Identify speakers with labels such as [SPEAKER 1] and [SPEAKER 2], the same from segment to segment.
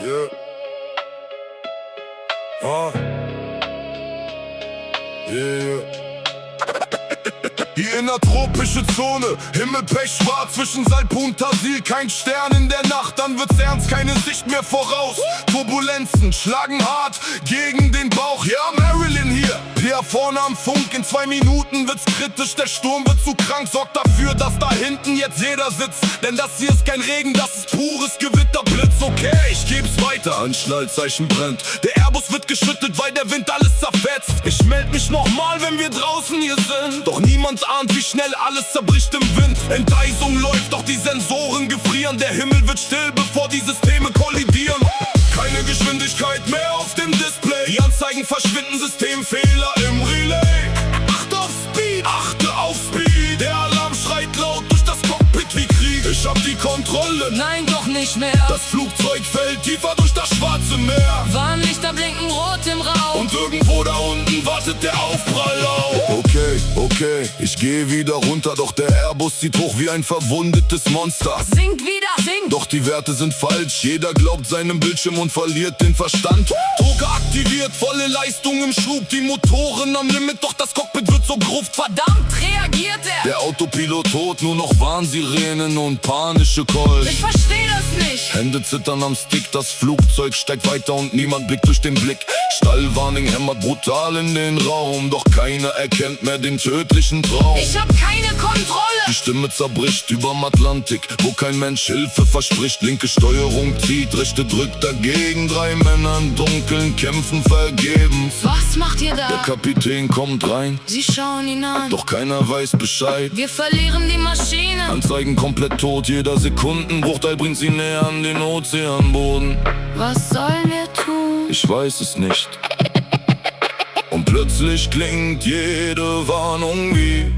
[SPEAKER 1] Yeah. Yeah. Hier in der tropischen Zone, Himmel pechschwarz zwischen Salp und Tasil, kein Stern in der Nacht, dann wird's ernst, keine Sicht mehr voraus. Turbulenzen schlagen hart gegen den Bauch, ja Marilyn hier, Pierre vorne am Funk, in 2 Minuten wird's kritisch, der Sturm wird zu krank, sorgt dafür, dass da hinten jetzt jeder sitzt, denn das hier ist kein Regen, das ist pures Gewitterblitz, okay, ich geb's weiter, ein Schnallzeichen brennt, der Airbus wird geschüttet, weil der Wind alles zerfetzt, ich meld mich nochmal, wenn wir draußen hier sind, doch niemand ahnt, wie schnell alles zerbricht im Wind. Enteisung läuft, doch die Sensoren gefrieren. Der Himmel wird still, bevor die Systeme kollidieren. Keine Geschwindigkeit mehr auf dem Display. Die Anzeigen verschwinden, Systemfehler im Relay. Achte auf Speed, achte auf Speed. Der Alarm schreit laut durch das Cockpit wie Krieg. Ich hab die Kontrolle,
[SPEAKER 2] Nein, doch nicht mehr.
[SPEAKER 1] das Flugzeug fällt tiefer durch das Schwarze Meer.
[SPEAKER 2] Warnlichter blinken rot im Raum.
[SPEAKER 1] Und irgendwo da unten wartet der Aufprall auf. Okay, ich gehe wieder runter, doch der Airbus sieht hoch wie ein verwundetes Monster.
[SPEAKER 2] Sinkt wieder, sinkt.
[SPEAKER 1] Doch die Werte sind falsch, jeder glaubt seinem Bildschirm und verliert den Verstand. Drucker aktiviert, volle Leistung im Schub, die Motoren am Limit, doch das Cockpit wird so gruft.
[SPEAKER 2] Verdammt, reagiert er.
[SPEAKER 1] Der Autopilot tot, nur noch Warnsirenen und panische Calls.
[SPEAKER 2] Ich versteh das nicht.
[SPEAKER 1] Hände zittern am Stick, das Flugzeug steigt weiter und niemand blickt durch den Blick. Stallwarning hämmert brutal in den Raum, doch keiner erkennt mehr den tödlichen Traum.
[SPEAKER 2] Ich hab keine Kontrolle.
[SPEAKER 1] Die Stimme zerbricht überm Atlantik, wo kein Mensch Hilfe verspricht. Linke Steuerung zieht, rechte drückt dagegen. 3 Männer im Dunkeln kämpfen vergebens.
[SPEAKER 2] Was macht ihr
[SPEAKER 1] Der
[SPEAKER 2] da?
[SPEAKER 1] Kapitän kommt rein,
[SPEAKER 2] Sie schauen ihn an.
[SPEAKER 1] doch keiner weiß Bescheid.
[SPEAKER 2] Wir verlieren die Maschine.
[SPEAKER 1] Anzeigen komplett tot, jeder Sekundenbruchteil bringt sie näher an den Ozeanboden.
[SPEAKER 2] Was sollen wir tun?
[SPEAKER 1] Ich weiß es nicht. Und plötzlich klingt jede Warnung wie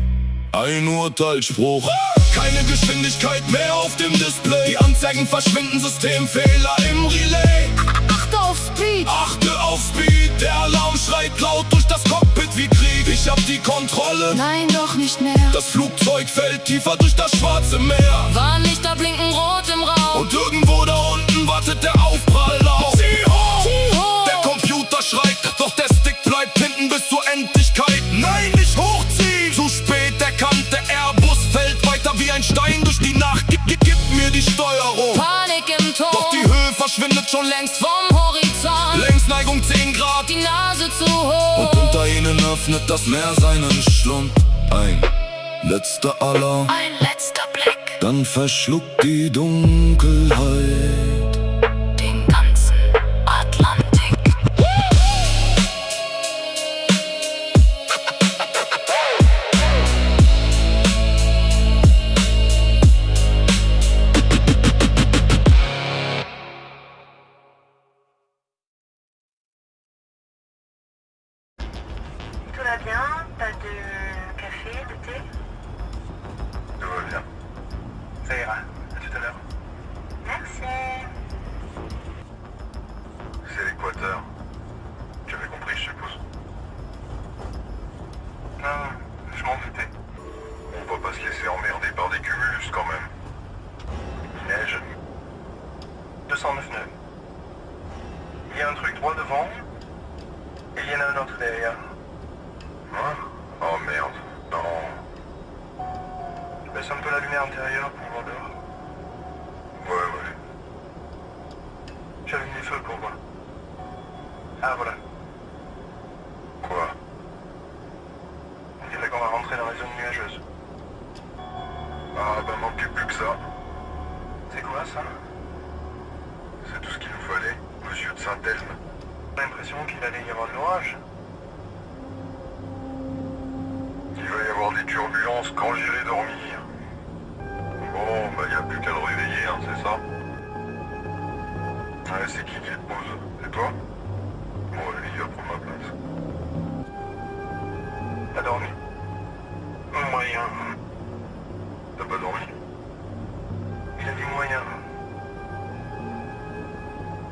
[SPEAKER 1] ein Urteilsspruch. Keine Geschwindigkeit mehr auf dem Display. Die Anzeigen verschwinden, Systemfehler im Relay.
[SPEAKER 2] Achte auf Speed.
[SPEAKER 1] Achte auf Speed, der Alarm schreit laut durch das Cockpit wie Krieg. Ich hab die Kontrolle,
[SPEAKER 2] Nein, doch nicht mehr.
[SPEAKER 1] das Flugzeug fällt tiefer durch das Schwarze Meer.
[SPEAKER 2] Warnlichter blinken rot im Raum.
[SPEAKER 1] Und irgendwo da unten wartet der Aufprall auf. Sieh hoch!
[SPEAKER 2] Sieh hoch!
[SPEAKER 1] Der Computer schreit, doch der Stick bleibt hinten bis zur Endlichkeit. Nein, nicht hochziehen! Zu spät erkannt, der Airbus fällt weiter wie ein Stein durch die Nacht. Gib mir die Steuerung.
[SPEAKER 2] Panik im Ton.
[SPEAKER 1] Doch die Höhe verschwindet schon längst.
[SPEAKER 2] Vom Horizont.
[SPEAKER 1] Längsneigung 10 Grad.
[SPEAKER 2] Die Nase zu hoch.
[SPEAKER 1] Und unter ihnen öffnet das Meer seinen Schlund. Ein letzter Alarm,
[SPEAKER 2] Ein letzter Blick.
[SPEAKER 1] dann verschluckt die Dunkelheit
[SPEAKER 2] Den ganzen Atlantik.
[SPEAKER 3] Tout va bien? Pas de café, de thé?
[SPEAKER 4] Tout va bien. Ça ira. À tout à l'heure.
[SPEAKER 3] Merci.
[SPEAKER 4] C'est l'Équateur. J'avais compris, je suppose. Non, je m'en doutais. On va pas se laisser emmerder par des cumulus quand même. Il neige. 209 nœuds. Il y a un truc droit devant. Et il y en a un autre derrière. Hein? Oh merde. Non. Baisse un peu la lumière intérieure pour voir dehors. Ouais. J'allume les feux pour voir. Ah voilà. Quoi? On dirait qu'on va rentrer dans les zones nuageuses. Ah bah manquait plus que ça. C'est quoi ça? C'est tout ce qu'il nous fallait, monsieur de Saint-Elme. J'ai l'impression qu'il allait y avoir de l'orage. Il va y avoir des turbulences quand j'irai dormir. Bon, bah y a plus qu'à le réveiller, hein, c'est ça? Ouais, c'est qui te pose? C'est toi? Bon, allez, il va prendre ma place. T'as dormi? Moyen. T'as pas dormi? Il a dit moyen.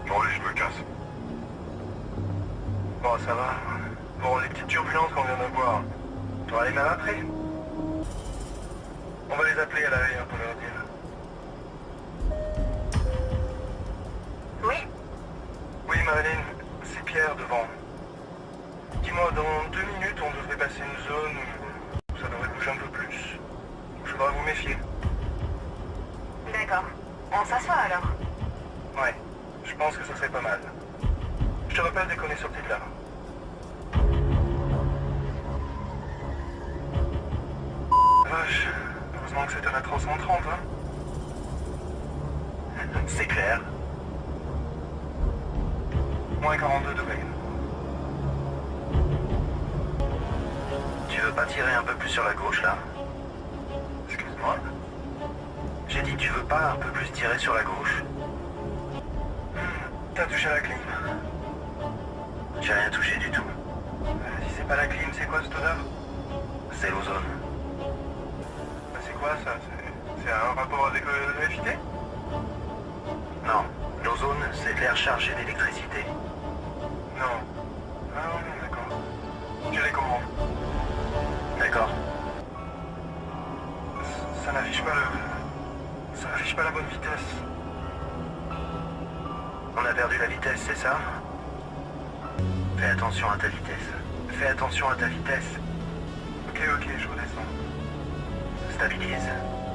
[SPEAKER 4] Bon, allez, je me casse. Bon, ça va. Bon, les petites turbulences qu'on vient d'avoir, on va les même après. On va les appeler à l'arrière pour leur dire.
[SPEAKER 3] Oui,
[SPEAKER 4] Malène, c'est Pierre devant. Dis-moi, dans 2 minutes, on devrait passer une zone où ça devrait bouger un peu plus. Je devrais vous méfier.
[SPEAKER 3] D'accord. On s'assoit alors.
[SPEAKER 4] Ouais, je pense que ça serait pas mal. Je te rappelle dès qu'on est sorti de là. Vache, heureusement que c'était à la 330, hein. C'est clair. Moins 42 degrés. Tu veux pas tirer un peu plus sur la gauche, là? Excuse-moi? J'ai dit, tu veux pas un peu plus tirer sur la gauche? T'as touché à la clim. J'ai rien touché du tout. Si c'est pas la clim, c'est quoi cette odeur? C'est l'ozone. C'est quoi ça? C'est un rapport avec le FIT? Non, l'ozone, c'est de l'air chargé d'électricité. Non. Ah non, d'accord. J'ai les commandes. D'accord. Ça n'affiche pas ça n'affiche pas la bonne vitesse. On a perdu la vitesse, c'est ça? Fais attention à ta vitesse. Fais attention à ta vitesse. Ok, je redescends. Stabilise.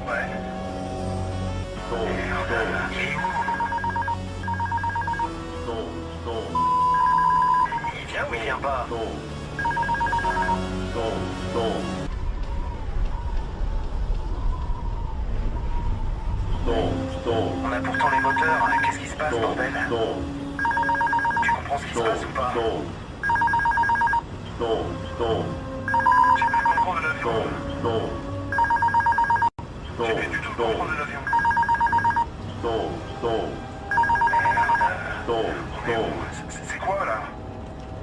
[SPEAKER 4] Ouais. Il est où? Il vient ou il vient pas? On a pourtant les moteurs, qu'est-ce qui se passe, bordel? Tu comprends ce qui se passe ou pas? J'ai plus le contrôle de l'avion. J'ai plus du tout le contrôle de l'avion. Merde. C'est quoi là?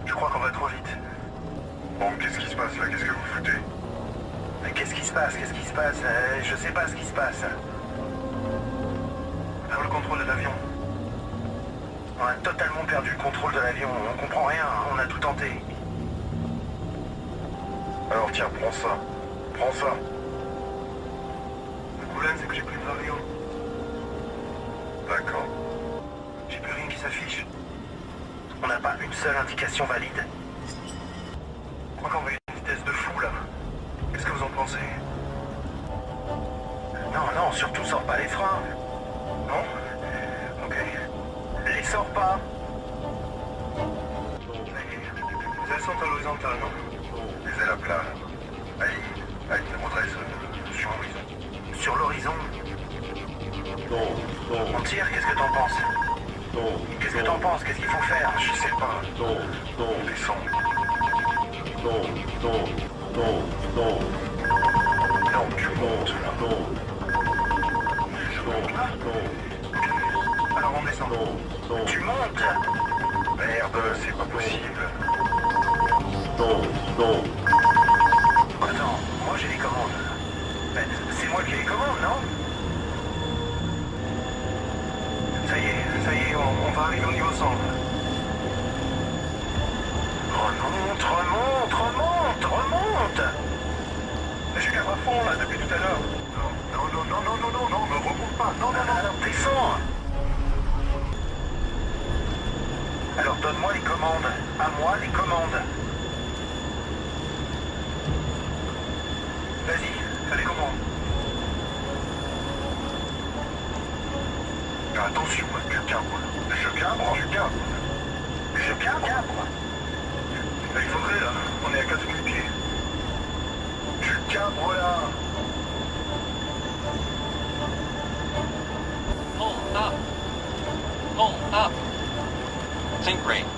[SPEAKER 4] Je crois qu'on va trop vite. Bon, qu'est-ce qui se passe là? Qu'est-ce que vous foutez? Mais qu'est-ce qui se passe? Je sais pas ce qui se passe. Le contrôle de l'avion. On a totalement perdu le contrôle de l'avion. On comprend rien, on a tout tenté. Alors tiens, prends ça. Prends ça. Le problème, c'est que j'ai plus de radio. D'accord. J'ai plus rien qui s'affiche. On n'a pas une seule indication valide. Je crois qu'on va à une vitesse de fou là. Qu'est-ce que vous en pensez? Non, surtout sors pas les freins. Non? Ok. Les sors pas. Les ailes sont à l'horizontale, non? Les ailes à plat. Allez, redresse sur l'horizon. Sur l'horizon? On tire, qu'est-ce que t'en penses? Qu'est-ce que t'en penses? Qu'est-ce qu'il faut faire? Je sais pas. On descend. Non, tu montes là. Alors on descend. Tu montes? Merde, c'est pas possible. Attends, moi j'ai les commandes. Ben, c'est moi qui ai les commandes, non? Ça y est, on va arriver au niveau centre. Remonte! Je suis à fond là depuis tout à l'heure. Non, ne remonte pas. Non, alors descends. Alors donne-moi les commandes. À moi les commandes. Vas-y, fais les commandes. Attention, tu cabres. Je cabre. Il faudrait là, on est à 4000 pieds. Tu cabres là.
[SPEAKER 5] Pull up. Sync rate.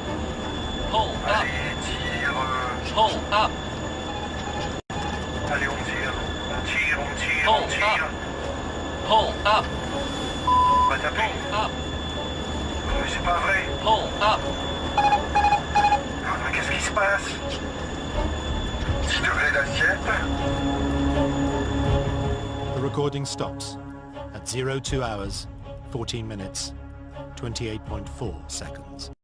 [SPEAKER 5] Pull up.
[SPEAKER 4] Allez, tire.
[SPEAKER 5] Pull up.
[SPEAKER 4] Allez, on tire.
[SPEAKER 5] Pull up.
[SPEAKER 4] On va taper.
[SPEAKER 5] Pull up.
[SPEAKER 4] Mais c'est pas vrai.
[SPEAKER 5] Pull up.
[SPEAKER 4] Mais qu'est-ce qui se passe? 10 degrés d'assiette.
[SPEAKER 6] The recording stops at 02 hours, 14 minutes, 28.4 seconds.